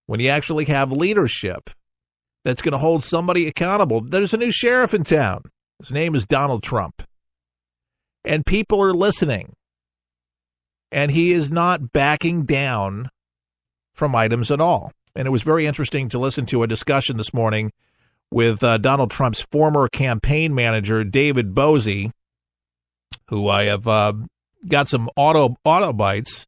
when you actually have leadership that's going to hold somebody accountable. There's a new sheriff in town. His name is Donald Trump. And people are listening. And he is not backing down from items at all. And it was very interesting to listen to a discussion this morning with Donald Trump's former campaign manager, David Bozie, who I have got some auto bites.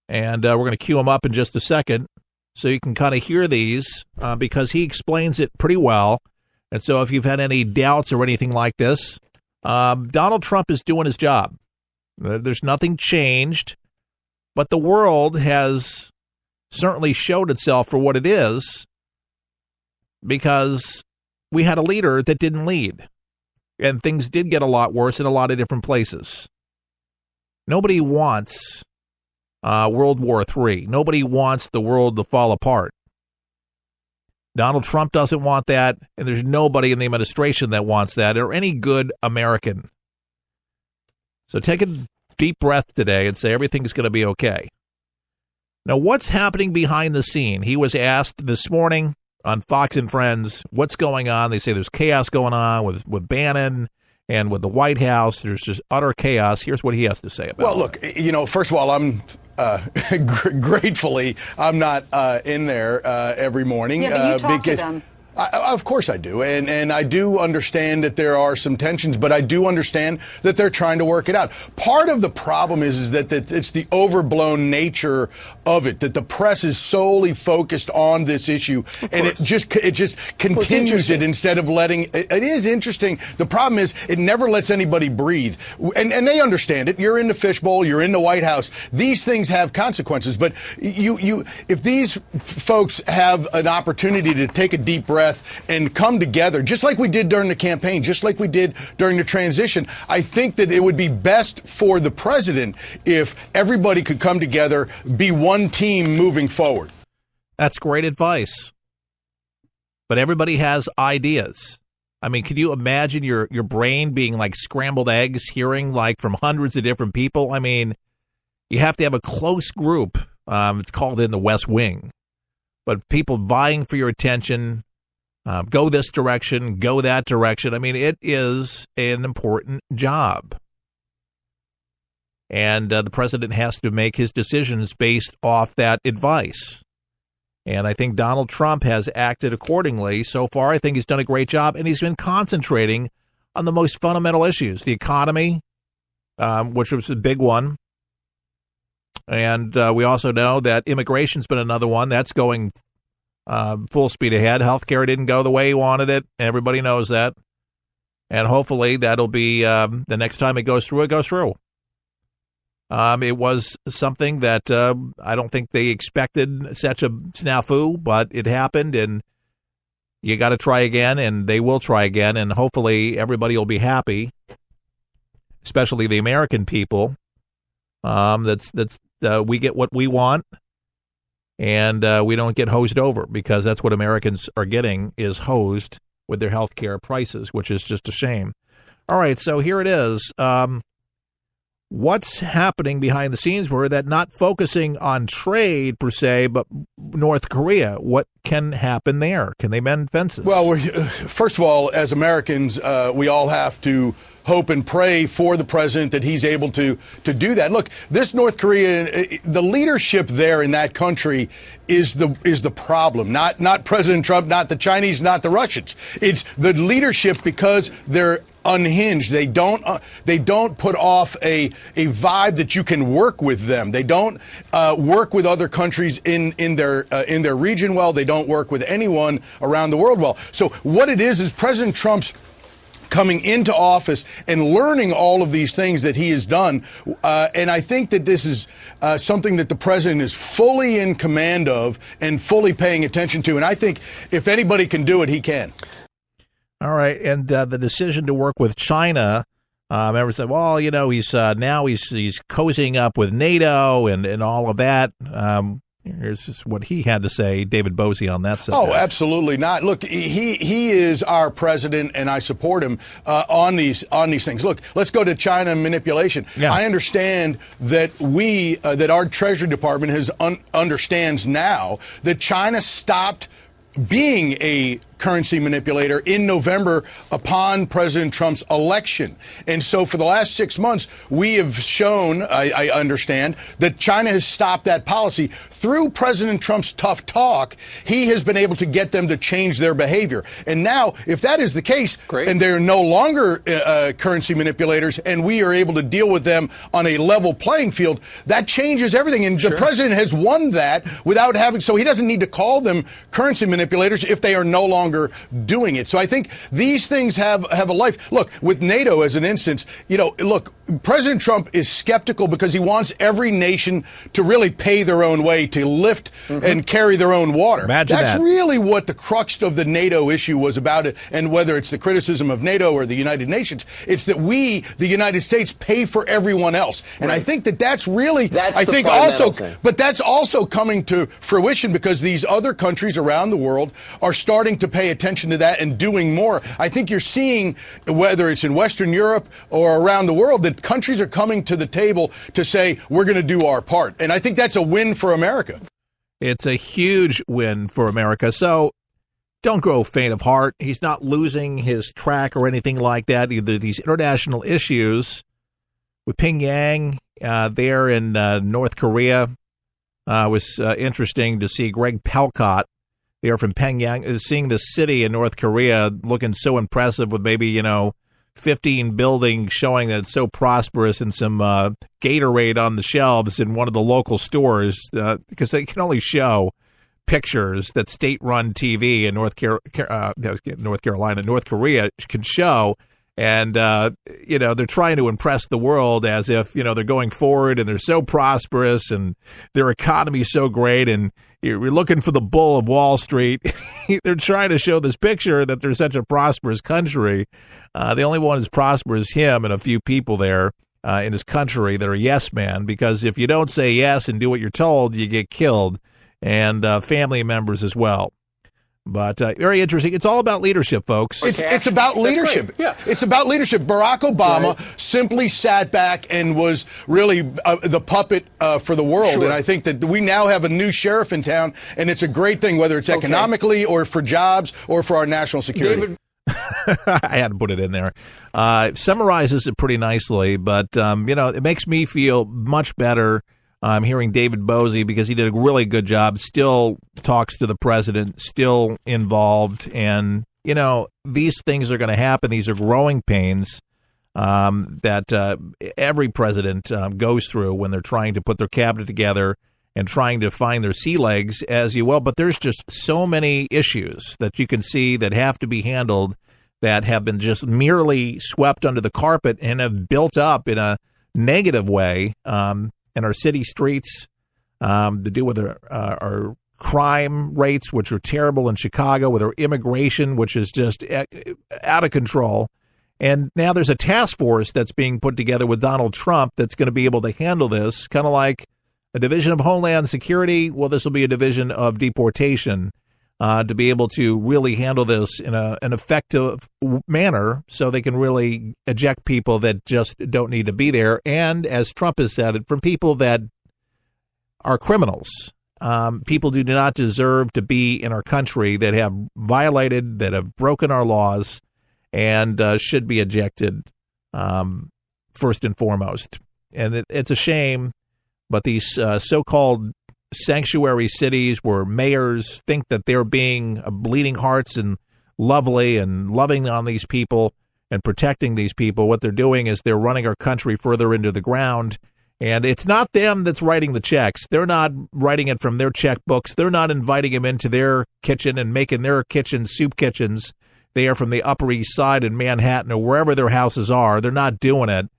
And we're going to cue him up in just a second so you can kind of hear these because he explains it pretty well. And so if you've had any doubts or anything like this, Donald Trump is doing his job. There's nothing changed, but the world has certainly showed itself for what it is because we had a leader that didn't lead, and things did get a lot worse in a lot of different places. Nobody wants World War III. Nobody wants the world to fall apart. Donald Trump doesn't want that, and there's nobody in the administration that wants that, or any good American. So take a deep breath today and say everything's going to be okay. Now, what's happening behind the scene? He was asked this morning on Fox and Friends, what's going on? They say there's chaos going on with Bannon and with the White House. There's just utter chaos. Here's what he has to say about it. Well, look, first of all, I'm gratefully, I'm not in there every morning. Yeah, but you talk to them. Of course I do, and I do understand that there are some tensions, but I do understand that they're trying to work it out. Part of the problem is that it's the overblown nature of it, that the press is solely focused on this issue, and it just continues it instead of letting it is interesting. The problem is it never lets anybody breathe, and they understand it. You're in the fishbowl, you're in the White House. These things have consequences, but if these folks have an opportunity to take a deep breath and come together, just like we did during the campaign, just like we did during the transition, I think that it would be best for the president if everybody could come together, be one team moving forward. That's great advice. But everybody has ideas. I mean, can you imagine your brain being like scrambled eggs, hearing like from hundreds of different people? I mean, you have to have a close group. It's called in the West Wing. But people vying for your attention, go this direction, go that direction. I mean, it is an important job. And the president has to make his decisions based off that advice. And I think Donald Trump has acted accordingly. So far, I think he's done a great job, and he's been concentrating on the most fundamental issues, the economy, which was a big one. And we also know that immigration's been another one. That's going full speed ahead. Healthcare didn't go the way he wanted it. Everybody knows that. And hopefully that'll be the next time it goes through, it goes through. It was something that I don't think they expected such a snafu, but it happened, and you got to try again, and they will try again, and hopefully everybody will be happy, especially the American people. We get what we want, and we don't get hosed over, because that's what Americans are getting, is hosed with their health care prices, which is just a shame. All right, so here it is. What's happening behind the scenes were that not focusing on trade per se, but North Korea. What can happen there? Can they mend fences? Well, first of all, as Americans, we all have to hope and pray for the president that he's able to do that. Look, this North Korea, the leadership there in that country is the problem. Not President Trump, not the Chinese, not the Russians. It's the leadership, because they're unhinged. They don't put off a vibe that you can work with them. They don't work with other countries in their region well. They don't work with anyone around the world well. So what it is President Trump's coming into office and learning all of these things that he has done. And I think that this is something that the president is fully in command of and fully paying attention to. And I think if anybody can do it, he can. All right. And the decision to work with China, everyone said, well, he's cozying up with NATO and all of that. Here's just what he had to say, David Bozie, on that subject. Oh, absolutely not. Look, he is our president, and I support him on these things. Look, let's go to China manipulation. Yeah. I understand that that our Treasury Department understands now that China stopped being a currency manipulator in November upon President Trump's election. And so for the last 6 months, we have shown, I understand, that China has stopped that policy. Through President Trump's tough talk, he has been able to get them to change their behavior. And now, if that is the case, and they're no longer currency manipulators, and we are able to deal with them on a level playing field, that changes everything. And the president has won that without having, so he doesn't need to call them currency manipulators if they are no longer doing it. So I think these things have a life. Look, with NATO as an instance, look, President Trump is skeptical because he wants every nation to really pay their own way, to lift and carry their own water. Imagine That's that. really what the crux of the NATO issue was about it, and whether it's the criticism of NATO or the United Nations, it's that we, the United States, pay for everyone else. And I think that's really, but that's also coming to fruition because these other countries around the world are starting to pay attention to that and doing more. I think you're seeing, whether it's in Western Europe or around the world, that countries are coming to the table to say, we're going to do our part. And I think that's a win for America. It's a huge win for America. So don't grow faint of heart. He's not losing his track or anything like that. Either these international issues with Pyongyang there in North Korea was interesting to see Greg Palcott there from Pyongyang, seeing the city in North Korea looking so impressive with maybe, 15 buildings showing that it's so prosperous and some Gatorade on the shelves in one of the local stores because they can only show pictures that state-run TV in North Carolina, North Korea can show. And, they're trying to impress the world as if, they're going forward and they're so prosperous and their economy is so great. And you're looking for the bull of Wall Street. They're trying to show this picture that they're such a prosperous country. The only one who's prosperous is him and a few people there in his country that are yes men, because if you don't say yes and do what you're told, you get killed, and family members as well. But very interesting. It's all about leadership, folks. It's about leadership. Yeah. It's about leadership. Barack Obama simply sat back and was really the puppet for the world. And I think that we now have a new sheriff in town, and it's a great thing, whether it's economically or for jobs or for our national security. I had to put it in there. Summarizes it pretty nicely, but, it makes me feel much better. I'm hearing David Bozie because he did a really good job, still talks to the president, still involved. And, these things are going to happen. These are growing pains that every president goes through when they're trying to put their cabinet together and trying to find their sea legs, as you will. But there's just so many issues that you can see that have to be handled that have been just merely swept under the carpet and have built up in a negative way. In our city streets, to do with our crime rates, which are terrible in Chicago, with our immigration, which is just out of control. And now there's a task force that's being put together with Donald Trump that's going to be able to handle this, kind of like a division of Homeland Security. Well, this will be a division of deportation to be able to really handle this in an effective manner so they can really eject people that just don't need to be there. And as Trump has said, from people that are criminals, people do not deserve to be in our country, that have violated, that have broken our laws, and should be ejected first and foremost. And it's a shame, but these so-called sanctuary cities where mayors think that they're being bleeding hearts and lovely and loving on these people and protecting these people, what they're doing is they're running our country further into the ground. And it's not them that's writing the checks. They're not writing it from their checkbooks. They're not inviting them into their kitchen and making their kitchen soup kitchens. They are from the Upper East Side in Manhattan or wherever their houses are. They're not doing it.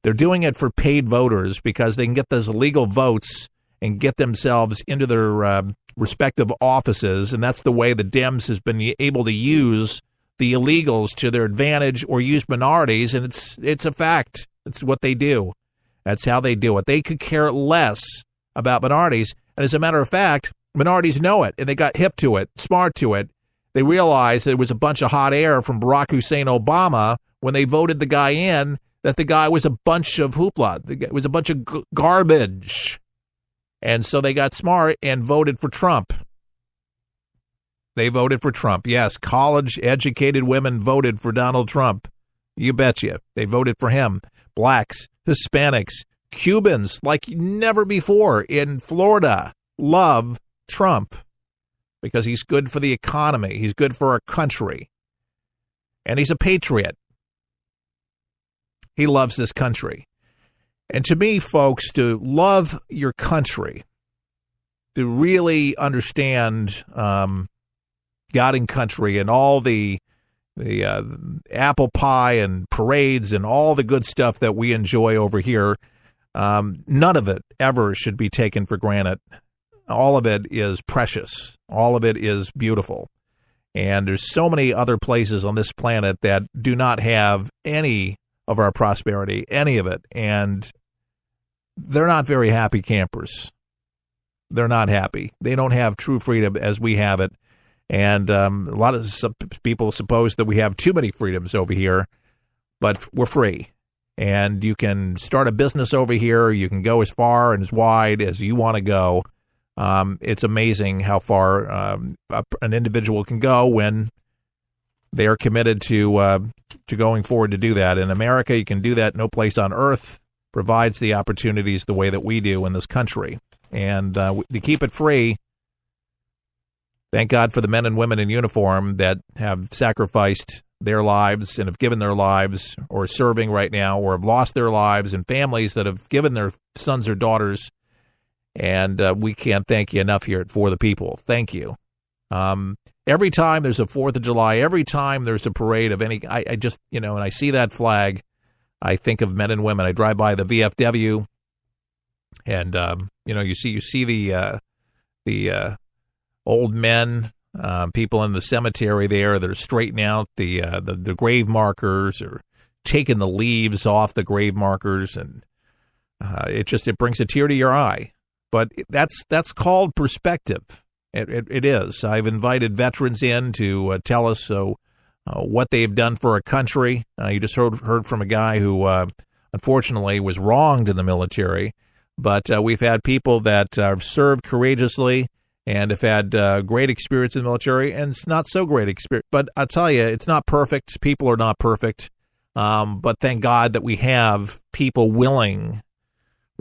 They're doing it for paid voters because they can get those illegal votes and get themselves into their respective offices. And that's the way the Dems has been able to use the illegals to their advantage or use minorities. And it's a fact. It's what they do. That's how they do it. They could care less about minorities. And as a matter of fact, minorities know it, and they got hip to it, smart to it. They realized there was a bunch of hot air from Barack Hussein Obama when they voted the guy in, that the guy was a bunch of hoopla. It was a bunch of garbage. And so they got smart and voted for Trump. They voted for Trump. Yes, college-educated women voted for Donald Trump. You betcha. They voted for him. Blacks, Hispanics, Cubans, like never before in Florida, love Trump because he's good for the economy. He's good for our country. And he's a patriot. He loves this country. And to me, folks, to love your country, to really understand God and country and all the apple pie and parades and all the good stuff that we enjoy over here, none of it ever should be taken for granted. All of it is precious. All of it is beautiful. And there's so many other places on this planet that do not have any of our prosperity, any of it. And they're not very happy campers. They're not happy. They don't have true freedom as we have it. And a lot of people suppose that we have too many freedoms over here, but we're free. And you can start a business over here. You can go as far and as wide as you want to go. It's amazing how far an individual can go when they are committed to going forward to do that. In America, you can do that. No place on earth provides the opportunities the way that we do in this country. And to keep it free, thank God for the men and women in uniform that have sacrificed their lives and have given their lives or are serving right now or have lost their lives, and families that have given their sons or daughters. And we can't thank you enough here at For the People. Thank you. Every time there's a 4th of July, every time there's a parade of any, I just, and I see that flag, I think of men and women. I drive by the VFW, and, you see the old men, people in the cemetery there that are straightening out the grave markers or taking the leaves off the grave markers, and it brings a tear to your eye. But that's called perspective. It is. I've invited veterans in to tell us what they've done for our country. You just heard from a guy who unfortunately was wronged in the military, but we've had people that have served courageously and have had great experience in the military, and it's not so great experience. But I'll tell you, it's not perfect. People are not perfect. But thank God that we have people willing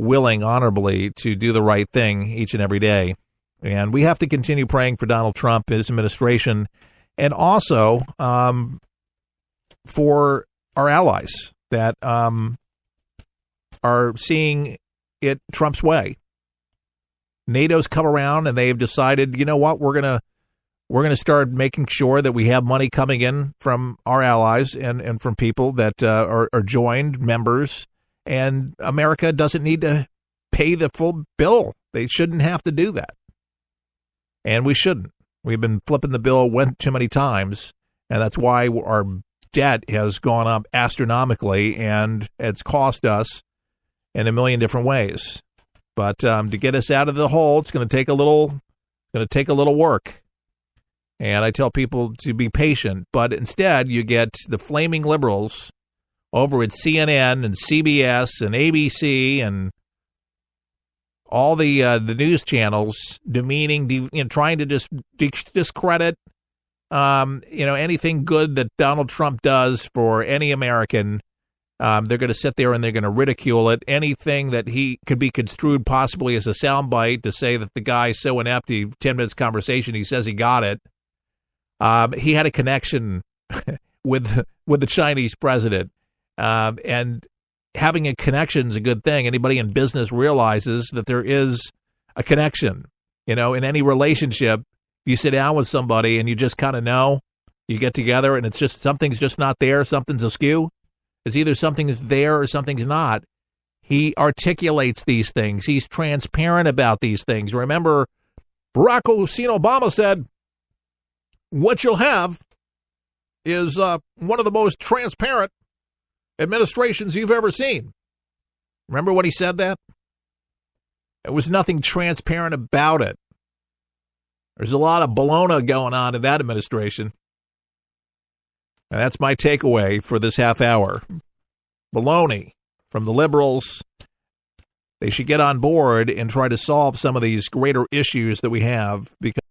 honorably to do the right thing each and every day. And we have to continue praying for Donald Trump, his administration, and also for our allies that are seeing it Trump's way. NATO's come around and they've decided, you know what, we're gonna start making sure that we have money coming in from our allies and from people that are joined members. And America doesn't need to pay the full bill. They shouldn't have to do that. And we shouldn't. We've been flipping the bill too many times, and that's why our debt has gone up astronomically, and it's cost us in a million different ways. But to get us out of the hole, it's going to take a little work. And I tell people to be patient, but instead you get the flaming liberals over at CNN and CBS and ABC and all the news channels demeaning, trying to just discredit, anything good that Donald Trump does for any American. They're going to sit there and they're going to ridicule it. Anything that he could be construed possibly as a soundbite to say that the guy's so inept, 10 minutes conversation, he says he got it. He had a connection with the Chinese president. And having a connection is a good thing. Anybody in business realizes that there is a connection. In any relationship, you sit down with somebody and you just kind of know. You get together and it's just something's just not there. Something's askew. It's either something is there or something's not. He articulates these things. He's transparent about these things. Remember, Barack Hussein Obama said, what you'll have is one of the most transparent administrations you've ever seen. Remember when he said that? There was nothing transparent about it. There's a lot of baloney going on in that administration. And that's my takeaway for this half hour. Baloney from the liberals. They should get on board and try to solve some of these greater issues that we have, because